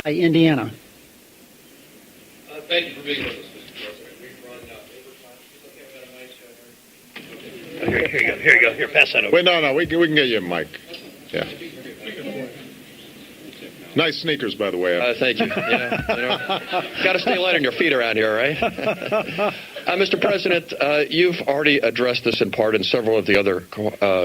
Indiana. Thank you for being with us, Mr. President. We've run overtime. Okay, we got a mic. Here you go. Here, pass that over. Wait, no, we can get you a mic. Yeah. Nice sneakers, by the way. Thank you. Got to stay light on your feet around here, right? Mr. President, you've already addressed this in part, and several of the other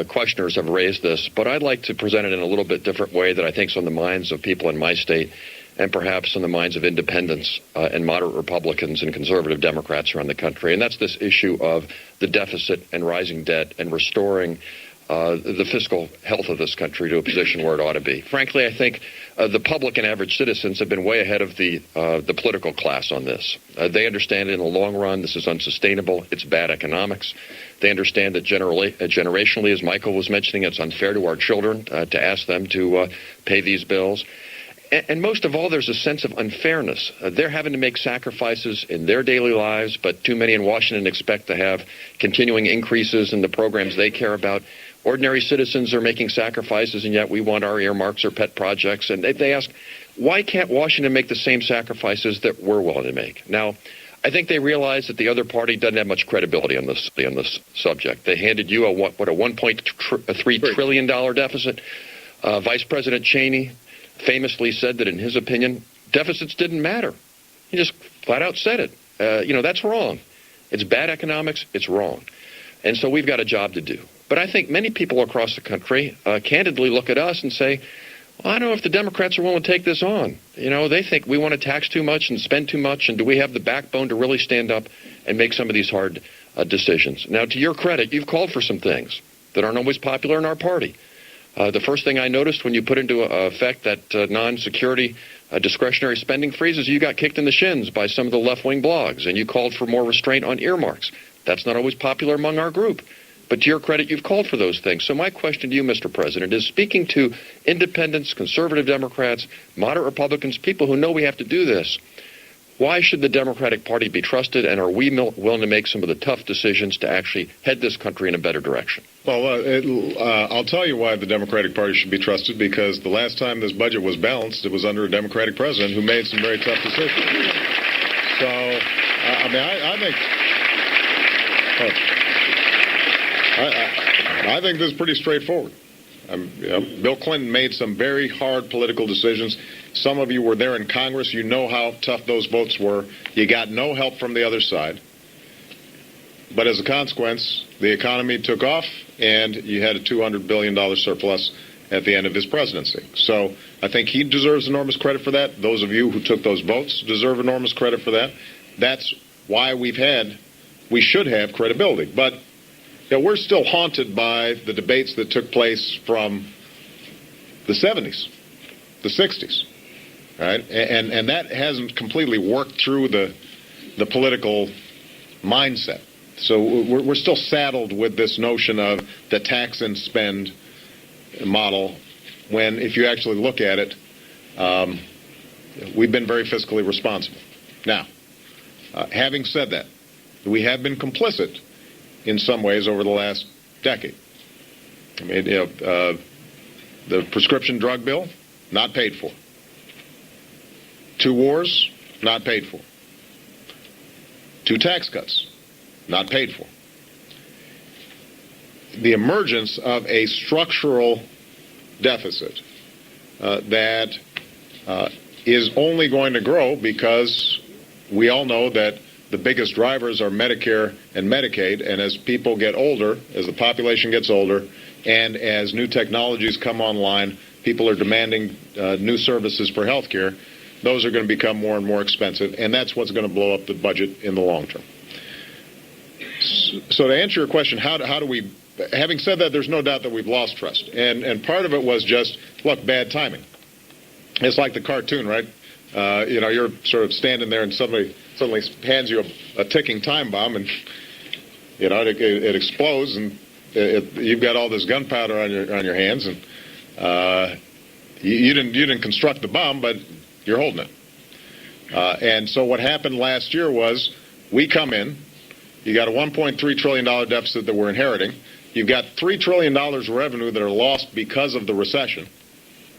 questioners have raised this, but I'd like to present it in a little bit different way that I think is on the minds of people in my state and perhaps on the minds of independents and moderate Republicans and conservative Democrats around the country, and that's this issue of the deficit and rising debt and restoring the fiscal health of this country to a position where it ought to be. Frankly, I think the public and average citizens have been way ahead of the political class on this. They understand in the long run this is unsustainable. It's bad economics. They understand that generationally, as Michael was mentioning, it's unfair to our children to ask them to pay these bills. And most of all, there's a sense of unfairness. They're having to make sacrifices in their daily lives, but too many in Washington expect to have continuing increases in the programs they care about. Ordinary citizens are making sacrifices, and yet we want our earmarks or pet projects. And they ask, why can't Washington make the same sacrifices that we're willing to make? Now, I think they realize that the other party doesn't have much credibility on this subject. They handed you a $1.3 trillion deficit. Vice President Cheney famously said that in his opinion, deficits didn't matter. He just flat out said it. That's wrong. It's bad economics. It's wrong. And so we've got a job to do. But I think many people across the country candidly look at us and say, well, I don't know if the Democrats are willing to take this on. They think we want to tax too much and spend too much, and do we have the backbone to really stand up and make some of these hard decisions? Now, to your credit, you've called for some things that aren't always popular in our party. The first thing I noticed when you put into effect that non-security discretionary spending freeze is you got kicked in the shins by some of the left-wing blogs, and you called for more restraint on earmarks. That's not always popular among our group. But to your credit, you've called for those things. So my question to you, Mr. President, is speaking to independents, conservative Democrats, moderate Republicans, people who know we have to do this, why should the Democratic Party be trusted, and are we willing to make some of the tough decisions to actually head this country in a better direction? Well, I'll tell you why the Democratic Party should be trusted, because the last time this budget was balanced, it was under a Democratic president who made some very tough decisions. So, I think this is pretty straightforward. Bill Clinton made some very hard political decisions. Some of you were there in Congress. You know how tough those votes were. You got no help from the other side. But as a consequence, the economy took off, and you had a $200 billion surplus at the end of his presidency. So I think he deserves enormous credit for that. Those of you who took those votes deserve enormous credit for that. That's why we should have credibility. But we're still haunted by the debates that took place from the 70s, the 60s, right? And that hasn't completely worked through the political mindset. So we're still saddled with this notion of the tax and spend model, when if you actually look at it, we've been very fiscally responsible. Now, having said that, we have been complicit in some ways over the last decade. The prescription drug bill, not paid for. 2 wars, not paid for. 2 tax cuts, not paid for. The emergence of a structural deficit that is only going to grow, because we all know that the biggest drivers are Medicare and Medicaid, and as people get older, as the population gets older, and as new technologies come online, people are demanding new services for health care. Those are going to become more and more expensive, and that's what's going to blow up the budget in the long term. So to answer your question, how do we, having said that, there's no doubt that we've lost trust. And part of it was just, look, bad timing. It's like the cartoon, right? You're sort of standing there and somebody suddenly hands you a ticking time bomb, and it explodes, and you've got all this gunpowder on your hands, and you didn't construct the bomb, but you're holding it. And so what happened last year was, we come in, you got a $1.3 trillion deficit that we're inheriting. You've got $3 trillion of revenue that are lost because of the recession.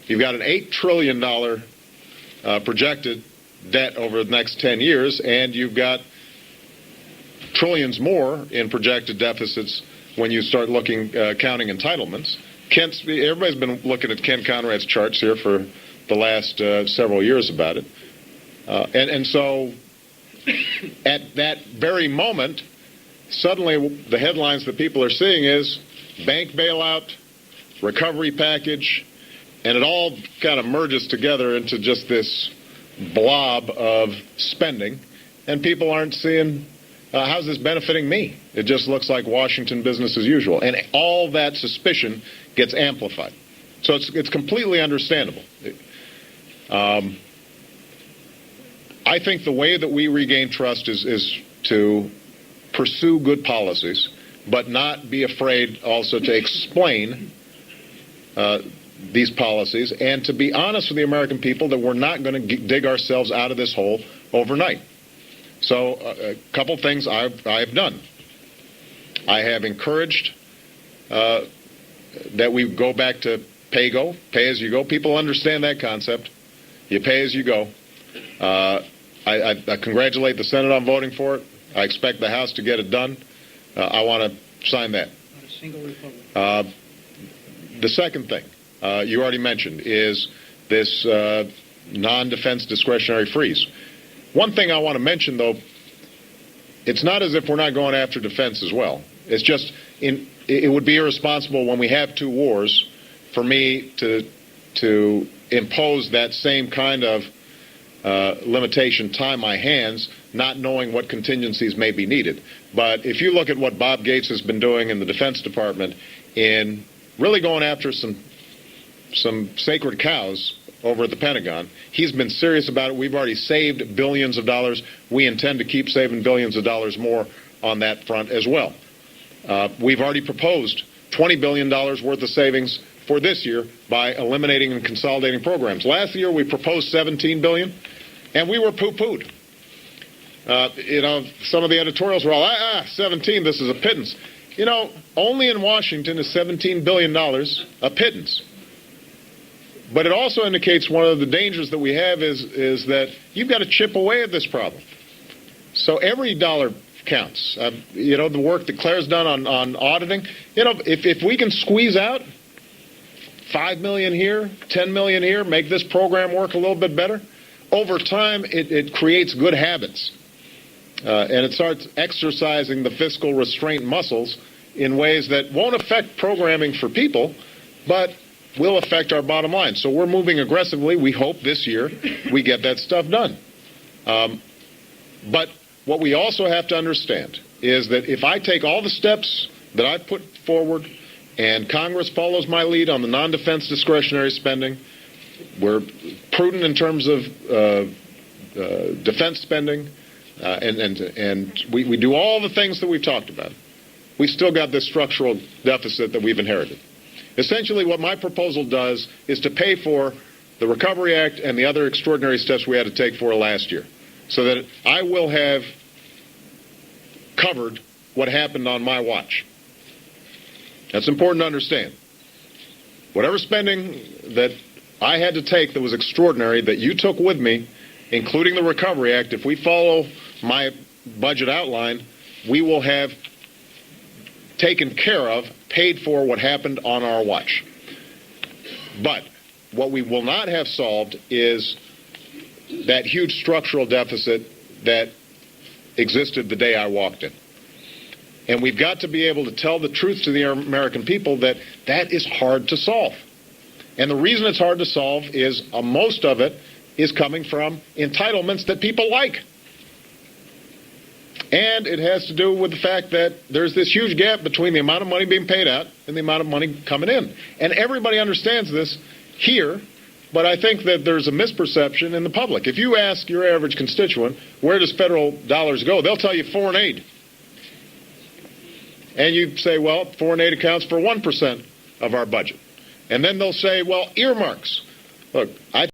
You've got an $8 trillion projected debt over the next 10 years, and you've got trillions more in projected deficits when you start looking, counting entitlements. Everybody's been looking at Ken Conrad's charts here for the last several years about it. And so at that very moment, suddenly the headlines that people are seeing is bank bailout, recovery package, and it all kind of merges together into just this blob of spending, and people aren't seeing how's this benefiting me. It just looks like Washington business as usual, and all that suspicion gets amplified. So it's completely understandable. I think the way that we regain trust is to pursue good policies, but not be afraid also to explain these policies, and to be honest with the American people that we're not going to dig ourselves out of this hole overnight. So a couple things I've done. I have encouraged that we go back to pay as you go. People understand that concept. You pay as you go. I congratulate the Senate on voting for it. I expect the House to get it done. I want to sign that. Not a single Republican. The second thing you already mentioned is this non-defense discretionary freeze. One thing I want to mention, though, it's not as if we're not going after defense as well. It's just it would be irresponsible when we have two wars for me to impose that same kind of limitation, tie my hands, not knowing what contingencies may be needed. But if you look at what Bob Gates has been doing in the Defense Department in really going after some sacred cows over at the Pentagon, he's been serious about it. We've already saved billions of dollars. We intend to keep saving billions of dollars more on that front as well. We've already proposed $20 billion worth of savings for this year by eliminating and consolidating programs. Last year we proposed $17 billion, and we were poo-pooed. Some of the editorials were all, 17, this is a pittance. Only in Washington is $17 billion a pittance. But it also indicates one of the dangers that we have is that you've got to chip away at this problem. So every dollar counts. The work that Claire's done on auditing, if we can squeeze out $5 million here, $10 million here, make this program work a little bit better, over time it creates good habits. And it starts exercising the fiscal restraint muscles in ways that won't affect programming for people, but will affect our bottom line. So we're moving aggressively. We hope this year we get that stuff done. But what we also have to understand is that if I take all the steps that I put forward and Congress follows my lead on the non-defense discretionary spending, we're prudent in terms of defense spending, and we do all the things that we've talked about, we still got this structural deficit that we've inherited. Essentially, what my proposal does is to pay for the Recovery Act and the other extraordinary steps we had to take for last year, so that I will have covered what happened on my watch. That's important to understand. Whatever spending that I had to take that was extraordinary, that you took with me, including the Recovery Act, if we follow my budget outline, we will have taken care of, paid for what happened on our watch. But what we will not have solved is that huge structural deficit that existed the day I walked in. And we've got to be able to tell the truth to the American people that that is hard to solve. And the reason it's hard to solve is most of it is coming from entitlements that people like. And it has to do with the fact that there's this huge gap between the amount of money being paid out and the amount of money coming in. And everybody understands this here, but I think that there's a misperception in the public. If you ask your average constituent, where does federal dollars go? They'll tell you foreign aid. And you say, well, foreign aid accounts for 1% of our budget. And then they'll say, well, earmarks. Look, I